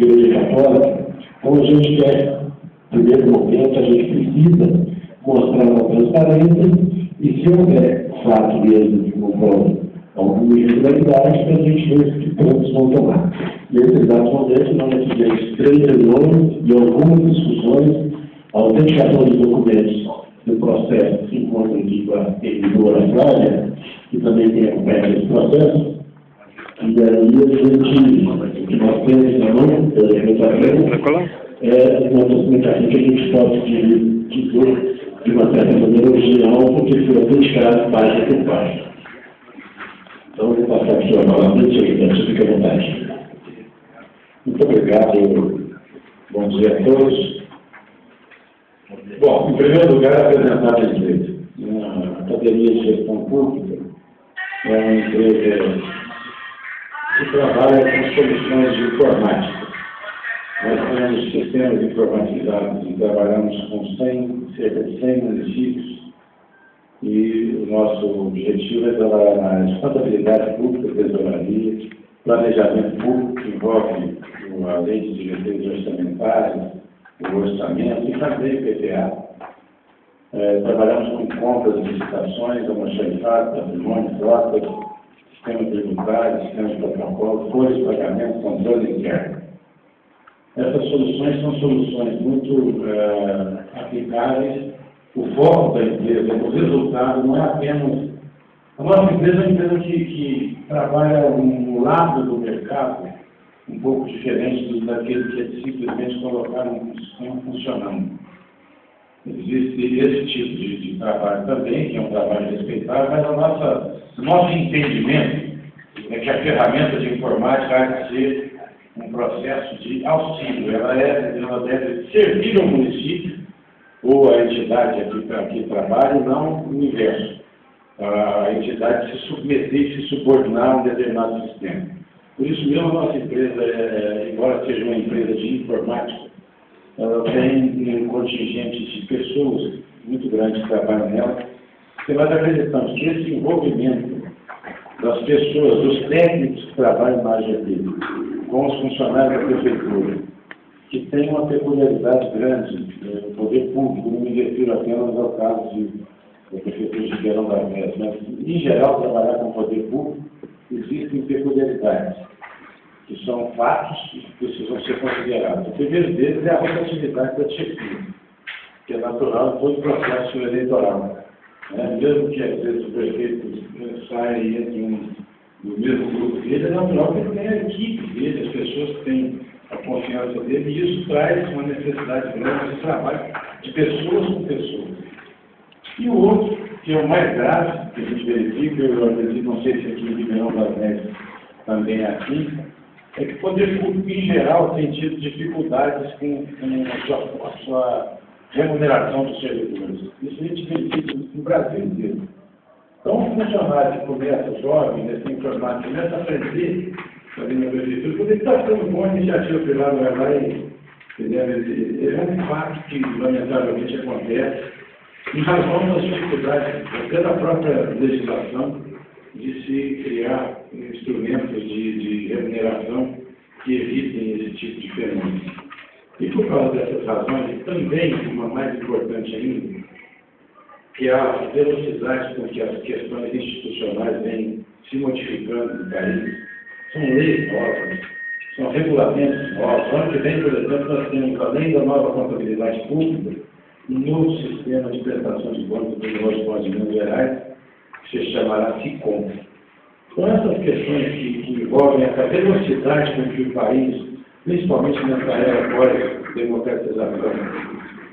Igreja Católica, então a gente quer, no primeiro momento, a gente precisa mostrar uma transparência e se houver fato mesmo que comprove alguma irregularidade, para a gente ver que pontos vão tomar. Nesse exato momento, nós tivemos 3 reuniões e algumas discussões, a autenticação de documentos do processo que se encontra aqui com a servidora Flávia, que também tem acompanhado esse processo. E aí o que nós temos na mão, é uma documentação que a gente pode dizer de uma certa maneira original, porque foi autenticado página por página. Então, eu vou passar aqui a palavra, fique à vontade. Muito obrigado. Bom dia a todos. Bom, em primeiro lugar, apresentar a empresa. A Academia de Gestão Pública é uma empresa que trabalha com soluções de informática. Nós temos sistemas informatizados e trabalhamos com cerca de 100 municípios e o nosso objetivo é trabalhar na área de contabilidade pública, tesouraria, planejamento público, que envolve a lei de diretrizes orçamentárias, o orçamento e também PPA. Trabalhamos com compras e licitações, almoxarifado, patrimônio, frota, sistema tributário, sistema de protocolo, folhas de pagamento, controle interno. Essas soluções são soluções muito aplicáveis. O foco da empresa, o resultado, não é apenas... A nossa empresa é uma empresa que trabalha um lado do mercado um pouco diferente daquele que é simplesmente colocar um sistema funcionando. Existe esse tipo de trabalho também, que é um trabalho respeitável, mas o nosso entendimento é que a ferramenta de informática há de ser um processo de auxílio. Ela deve servir ao município ou à entidade que trabalha, e não o inverso. A entidade se submeter e se subordinar a um determinado sistema. Por isso mesmo, a nossa empresa, embora seja uma empresa de informática, ela tem um contingente de pessoas muito grande que trabalham nela, porque nós acreditamos que esse envolvimento das pessoas, dos técnicos que trabalham na AGP, com os funcionários da prefeitura, que tem uma peculiaridade grande, o poder público, não me refiro apenas ao caso da prefeitura de Ribeirão das Neves, mas, em geral, trabalhar com o poder público, existem peculiaridades, que são fatos e que precisam ser considerados. O primeiro deles é a rotatividade da chefia, que é natural em todo o processo eleitoral. Mesmo que, às vezes, o prefeito saia e entre no mesmo grupo dele, é natural que ele tenha a equipe dele, as pessoas que têm a confiança dele, e isso traz uma necessidade grande de trabalho de pessoas com pessoas. E o outro, que é o mais grave, que a gente verifica, eu acredito, não sei se aqui em Ribeirão das Neves também é assim, é que o poder público, em geral, tem tido dificuldades com a sua remuneração dos servidores. Isso a gente verifica no Brasil inteiro. Então, um funcionário que começa jovem, nessa informática, começa a aprender ali na prefeitura, porque ele está ficando bom, a iniciativa privada vai lá e é um fato que, lamentavelmente, acontece em razão das dificuldades, até da própria legislação, de se criar instrumentos de remuneração que evitem esse tipo de fenômeno. E por causa dessas razões, e também, uma mais importante ainda, que é a velocidade com que as questões institucionais vêm se modificando no país, são leis novas, são regulamentos novos. Ano que vem, por exemplo, nós temos, além da nova contabilidade pública, um novo sistema de prestação de contas do Tribunal de Contas de Minas Gerais, que se chamará SICOM. Então, essas questões que envolvem a velocidade com que o país, principalmente nessa era pós-democratização,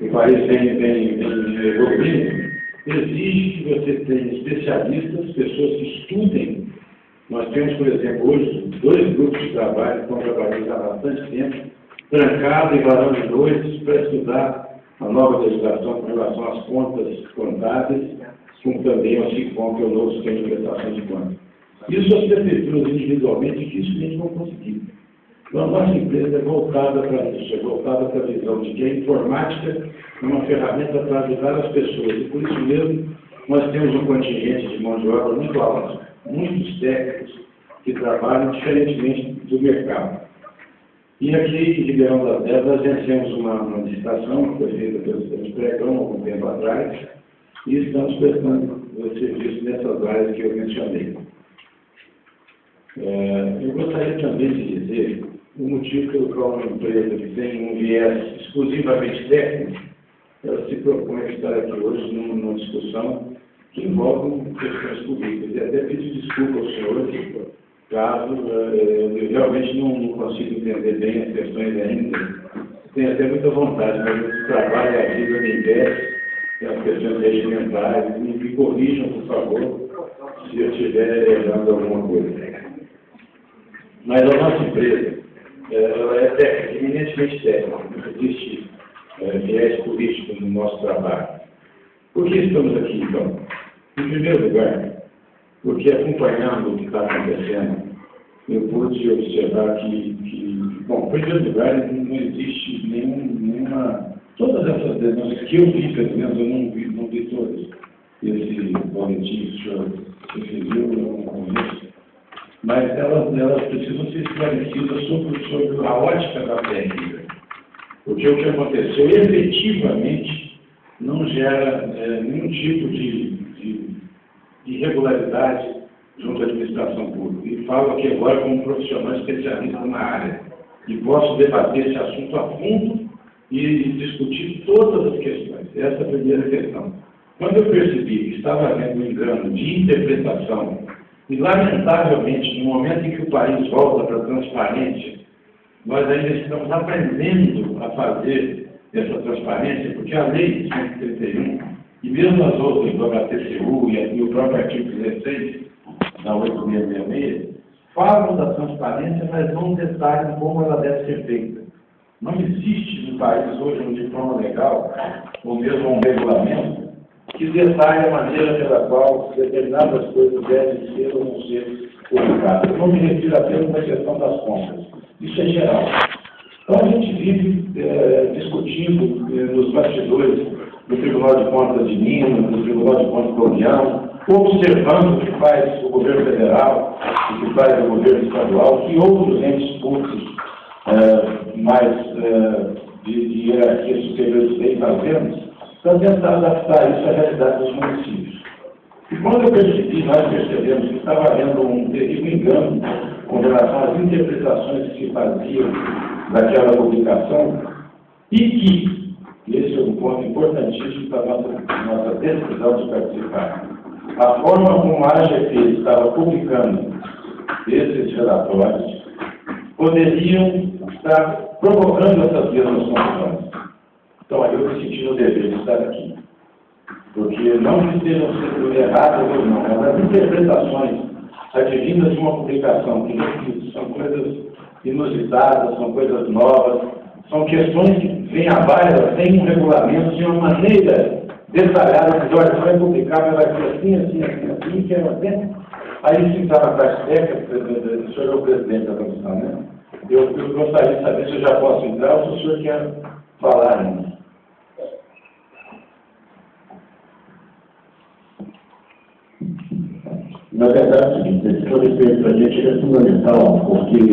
o país vem evoluindo, exige que você tenha especialistas, pessoas que estudem. Nós temos, por exemplo, hoje, 2 grupos de trabalho que estão trabalhando há bastante tempo, trancados e varando de noites para estudar a nova legislação com relação às contas contábeis, como também ao SICOM, que é o novo sistema de prestação de contas. Isso as prefeituras individualmente dificilmente vão conseguir. Então, a nossa empresa é voltada para isso, é voltada para a visão de que a informática é uma ferramenta para ajudar as pessoas. E por isso mesmo, nós temos um contingente de mão de obra muito alto, muitos técnicos que trabalham diferentemente do mercado. E aqui em Ribeirão das Neves nós vencemos uma licitação que foi feita pelo Pregão algum tempo atrás e estamos prestando o serviço nessas áreas que eu mencionei. Eu gostaria também de dizer o motivo pelo qual uma empresa que tem um viés exclusivamente técnico, ela se propõe a estar aqui hoje numa discussão que envolve questões políticas. E até pedir desculpa aos senhores, caso eu realmente não consigo entender bem as questões ainda. Tenho até muita vontade, mas o trabalho e a vida me impede, as questões regimentais, me corrijam, por favor, se eu estiver errando alguma coisa. Mas a nossa empresa, ela é técnica, eminentemente técnica, não existe viés político no nosso trabalho. Por que estamos aqui, então? Em primeiro lugar, porque acompanhando o que está acontecendo, eu pude observar bom, em primeiro lugar, não existe nenhuma... Todas essas denúncias que eu vi, pelo menos, eu não vi todas. Esse boletim que o senhor referiu, eu não conheço. Mas elas precisam ser esclarecidas sobre a ótica da técnica. Porque o que aconteceu efetivamente não gera nenhum tipo de irregularidade junto à administração pública. E falo aqui agora como profissional especialista na área. E posso debater esse assunto a fundo e discutir todas as questões. Essa é a primeira questão. Quando eu percebi que estava havendo um engano de interpretação, e lamentavelmente, no momento em que o país volta para a transparência, nós ainda estamos aprendendo a fazer essa transparência, porque a lei 131, e mesmo as outras, do HTCU e o próprio artigo 16, da 8666, falam da transparência, mas não detalham como ela deve ser feita. Não existe no país hoje um diploma legal, ou mesmo um regulamento, que detalhe a maneira pela qual determinadas coisas devem ser ou não ser publicadas. Eu não me refiro apenas à questão das compras. Isso é geral. Então a gente vive discutindo nos bastidores do Tribunal de Contas de Minas, do Tribunal de Contas da União, observando o que faz o governo federal, o que faz o governo estadual, o que outros entes públicos de hierarquia superior têm fazendo, para tentar adaptar isso à realidade dos municípios. E quando nós percebemos que estava havendo um terrível engano com relação às interpretações que se faziam daquela publicação, e que, esse é um ponto importantíssimo para a nossa decisão de participar, a forma como a AGP estava publicando esses relatórios poderiam estar provocando essas mesmas confusões. Então, aí eu me senti no dever de estar aqui. Porque não que estejam sendo erradas ou não, mas as interpretações advindas de uma publicação que são coisas inusitadas, são coisas novas, são questões que vêm à baila sem um regulamento, de uma maneira detalhada, que olha, vai publicar, mas vai ser assim, assim, assim, assim, que é até... Aí sim está na parte técnica, o senhor é o presidente da comissão, né? Eu gostaria de saber se eu já posso entrar ou se o senhor quer falar ainda. Na verdade, esse respeito para a gente é fundamental, porque,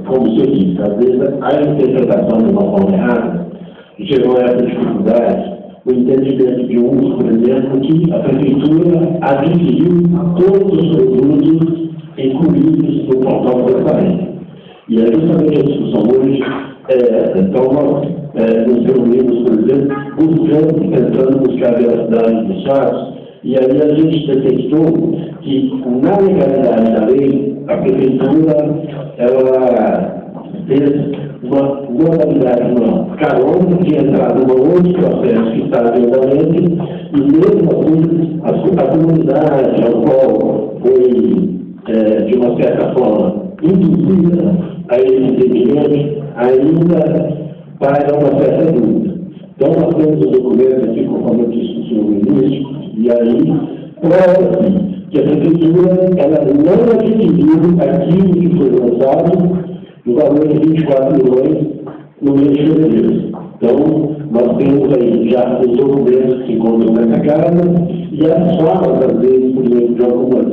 como o senhor disse, às vezes a interpretação de uma forma errada gerou essa dificuldade, o entendimento de uns, por exemplo, que a prefeitura adquiriu todos os produtos incluídos no portal transparente. E é justamente a discussão hoje, então nós nos reunimos, por exemplo, tentando buscar a veracidade dos fatos. E aí a gente detectou que, na legalidade da lei, a prefeitura, ela fez uma modalidade, uma carona de entrar num outro processo que está em andamento, e mesmo assim, a comunidade ao qual foi, de uma certa forma, induzida a esse entendimento, ainda paga uma certa dúvida. Então, nós temos um documento aqui, conforme eu disse no início, e aí prova-se que a prefeitura ela não adquiriu aquilo que foi lançado no valor de 24 milhões no mês de fevereiro. Então, nós temos aí já os documentos que se encontram nessa casa e as falas, às vezes, por meio de algumas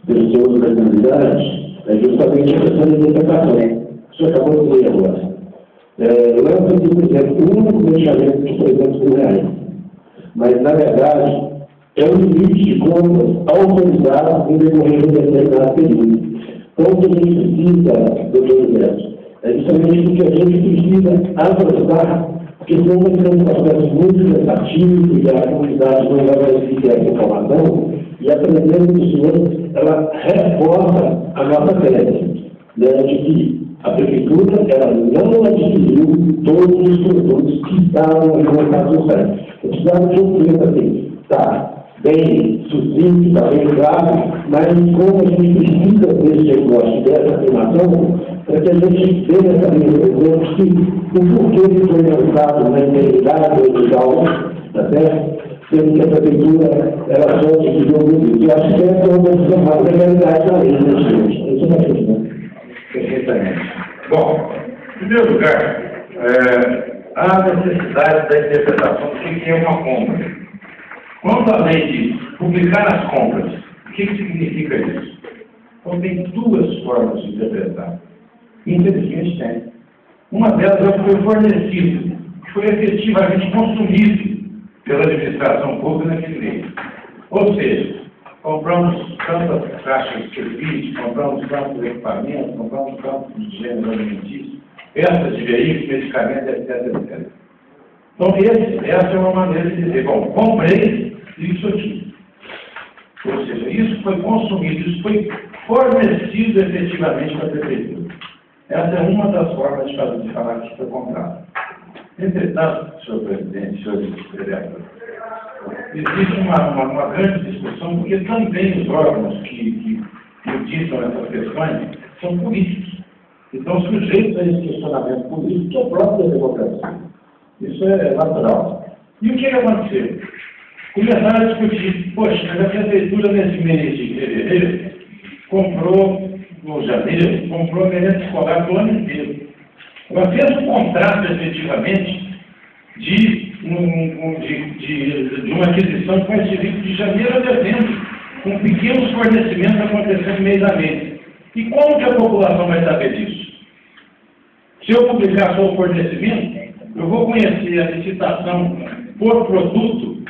pessoas da comunidade, é justamente a questão da interpretação. o senhor acabou de ler agora. Lança-se, por exemplo, o único fechamento de R$300.000. Mas, na verdade, é um limite de compras autorizado em decorrer de um determinado período. Então, o que a gente precisa, doutor Roberto, é justamente porque a gente precisa avançar, porque senão vai ser um processo muito cansativo e a comunidade não vai conseguir essa informação, e a presença do senhor, ela reforça a nossa tese, né, de que a prefeitura ela não adquiriu todos os produtos que estavam colocados no site. Eu precisava de um cliente assim, tá bem sucinto, está bem claro, mas como a gente precisa desse diagnóstico, dessa afirmação, para que a gente dê essa linha de exemplos que o porquê que foi lançado na integridade dos autos, tá certo? Sendo que a prefeitura ela só adquiriu muito. E acho que essa é uma decisão mais da realidade da lei, né, gente? Isso é uma questão. Perfeitamente. Bom, em primeiro lugar, há necessidade da interpretação do que é uma compra. Quando a lei diz publicar as compras, o que significa isso? Então, tem duas formas de interpretar. Infelizmente, tem. Uma delas é o que foi fornecido, que foi efetivamente consumido pela administração pública naquele mês. Ou seja, compramos tantas caixas de serviço, compramos tantos equipamentos, compramos tantos de gênero alimentício, peças de veículos, medicamentos, etc, etc. Então, essa é uma maneira de dizer, bom, comprei isso aqui. Ou seja, isso foi consumido, isso foi fornecido efetivamente para a prefeitura. Essa é uma das formas de falar que foi comprado. Entretanto, senhor presidente, senhores vereadores, existe uma grande discussão, porque também os órgãos que utilizam essas questões são políticos. Então, sujeitos a esse questionamento político, que é o próprio da democracia. Isso é natural. E o que aconteceu? Começaram a discutir, poxa, mas a prefeitura nesse mês de fevereiro comprou, no janeiro, comprou merenda escolar do ano inteiro. Ela fez um contrato, efetivamente, de uma aquisição que vai servir de janeiro a dezembro, com pequenos fornecimentos acontecendo mês a mês. E como que a população vai saber disso? Se eu publicar só o fornecimento, eu vou conhecer a licitação por produto,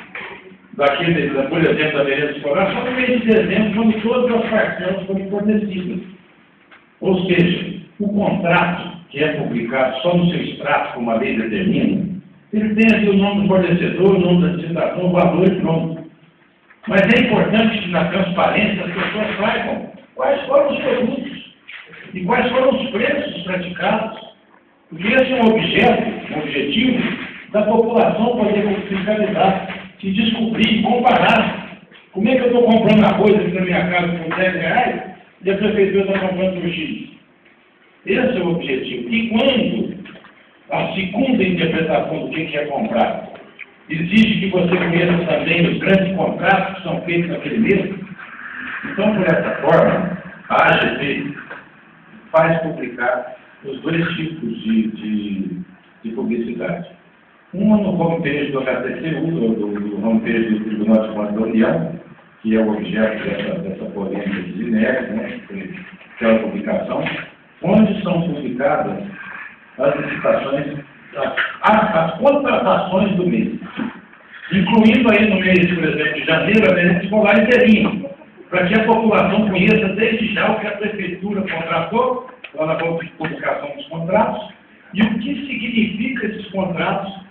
por exemplo, da merenda escolar, só no mês de dezembro, quando todas as parcelas forem fornecidas. Ou seja, o contrato, que é publicado só no seu extrato, como a lei determina, ele tem aqui o nome do fornecedor, o nome da licitação, o valor e pronto. Mas é importante que na transparência as pessoas saibam quais foram os produtos e quais foram os preços praticados. Porque esse é um objetivo da população poder fiscalizar, se descobrir e comparar. Como é que eu estou comprando a coisa aqui na minha casa por R$10 e a prefeitura está comprando por X? Esse é o objetivo. E quando a segunda interpretação do que é comprar exige que você conheça também os grandes contratos que são feitos naquele mês, então, por essa forma, a AGP faz publicar os dois tipos de publicidade. Uma no homepage do HTCU, do homepage do Tribunal de Contas da União, que é o objeto dessa polêmica de INEC, né, aquela publicação, onde são publicadas as licitações, as contratações do mês, incluindo aí no mês, por exemplo, de janeiro, a merenda escolar inteirinho, para que a população conheça desde já o que a prefeitura contratou, lá na publicação dos contratos, e o que significa esses contratos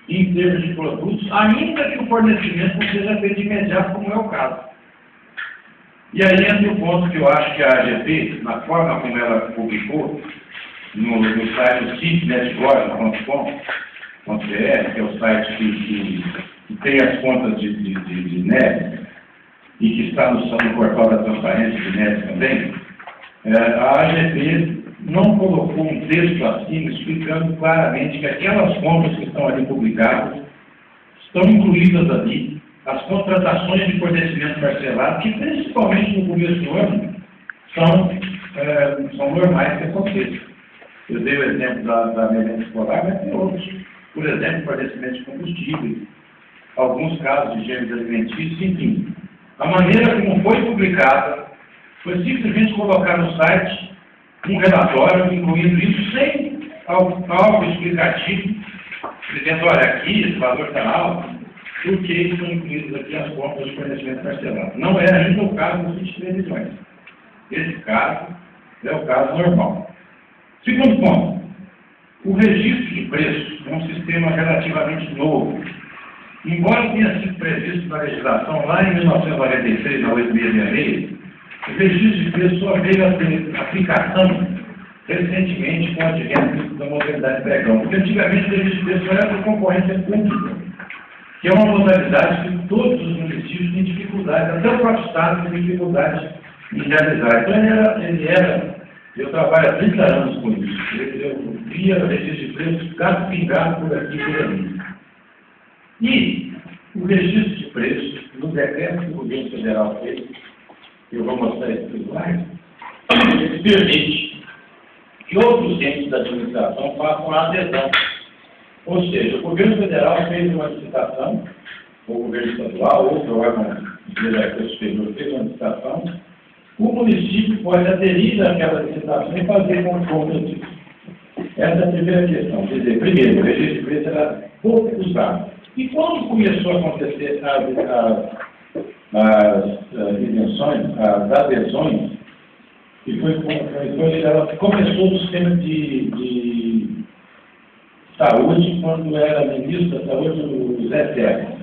em termos de produtos, ainda que o fornecimento não seja feito de imediato, como é o caso. E aí entra o ponto que eu acho que a AGP, na forma como ela publicou, no site citnetgov.com.br, que é o site que tem as contas de NET, e que está no portal da transparência de NET também, a AGP não colocou um texto acima explicando claramente que aquelas compras que estão ali publicadas estão incluídas ali as contratações de fornecimento parcelado, que principalmente no começo do ano são normais que aconteçam. Eu dei o exemplo da merenda escolar, mas tem outros. Por exemplo, fornecimento de combustíveis, alguns casos de gêneros alimentícios, enfim. A maneira como foi publicada foi simplesmente colocar no site um relatório incluindo isso sem algo explicativo, dizendo, olha, aqui esse valor está alto, por que estão incluídos aqui as contas de fornecimento parcelado? Não é ainda o caso dos 23 milhões. Esse caso é o caso normal. Segundo ponto, o registro de preços é um sistema relativamente novo. Embora tenha sido previsto na legislação lá em 1996, na 8666, o registro de preços só veio a ter aplicação recentemente com o advento da modalidade pregão. Porque antigamente o registro de preços era por concorrência pública, que é uma modalidade que todos os municípios têm dificuldade, até o próprio Estado tem dificuldade em realizar. Então eu trabalho há 30 anos com isso. Eu via registro de preços cada pingado por aqui e por ali. E o registro de preços, no decreto que o governo federal fez, que eu vou mostrar esse slide, ele permite que outros entes da administração façam a adesão. Ou seja, o governo federal fez uma licitação, ou o governo estadual, outro órgão de hierarquia superior fez uma licitação, o município pode aderir àquela licitação e fazer conta disso. Essa é a primeira questão. Quer dizer, primeiro, o registro de preços era pouco usado. E quando começou a acontecer as isenções, as adesões, que começou o sistema de saúde, quando era ministro da saúde, o Zé Serra.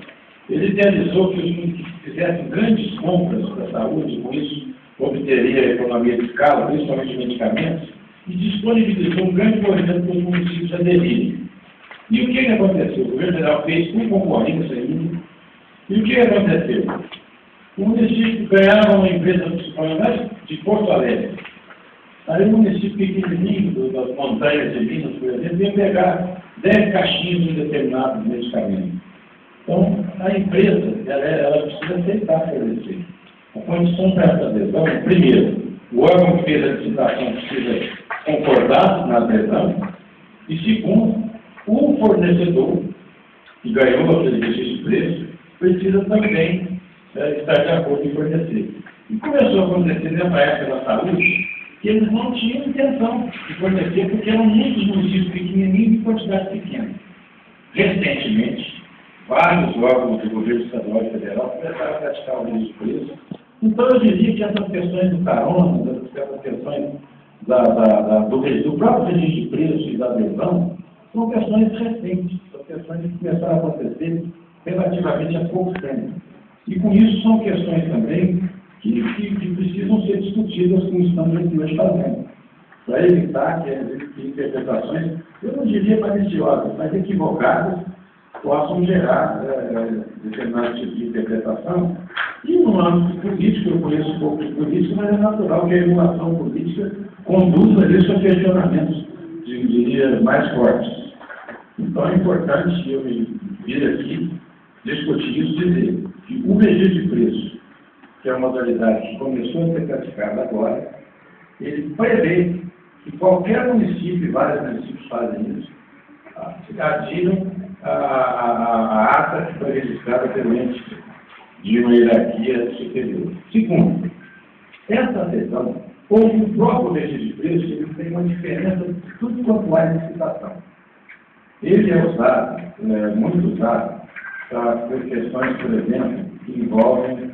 Ele idealizou que os municípios fizessem grandes compras da saúde, com isso obteria a economia de escala, principalmente de medicamentos, e disponibilizou um grande movimento para os municípios aderirem. E o que aconteceu? O governo federal fez com concorrência ainda. E o que aconteceu? O município ganhava uma empresa de Porto Alegre. Aí o município pequenininho, das montanhas de Minas, por exemplo, ia pegar 10 caixinhas de determinados medicamentos. Então, a empresa, ela precisa aceitar fornecer. A condição para essa adesão, primeiro, o órgão que fez a licitação precisa concordar na adesão, e segundo, o fornecedor que ganhou aquele registro de preço precisa também estar de acordo em fornecer. E começou a acontecer nessa época da saúde que eles não tinham intenção de fornecer porque eram muitos municípios pequenininhos e quantidades pequenas. Recentemente, vários órgãos do governo estadual e federal começaram a praticar o registro de preço. Então eu diria que essas questões do carona, essas questões do próprio registro de preço e da adesão, são questões recentes, são questões que começaram a acontecer relativamente há pouco tempo. E com isso são questões também que precisam ser discutidas como estamos aqui hoje fazendo, para evitar que interpretações, eu não diria maliciosas, mas equivocadas, possam gerar determinados tipos de interpretação. E no âmbito político, eu conheço um pouco de política, mas é natural que a regulação política conduza isso a questionamentos, eu diria, mais fortes. Então é importante eu vir aqui discutir isso, dizer que o registro de preço, que é uma modalidade que começou a ser praticada agora, ele prevê que qualquer município, e vários municípios fazem isso, adiram a ata que foi registrada pelo ente de uma hierarquia superior. Segundo, essa adesão, ou o próprio registro de preços, ele tem uma diferença de tudo quanto há em licitação. Ele é usado, muito usado, por questões, por exemplo, que envolvem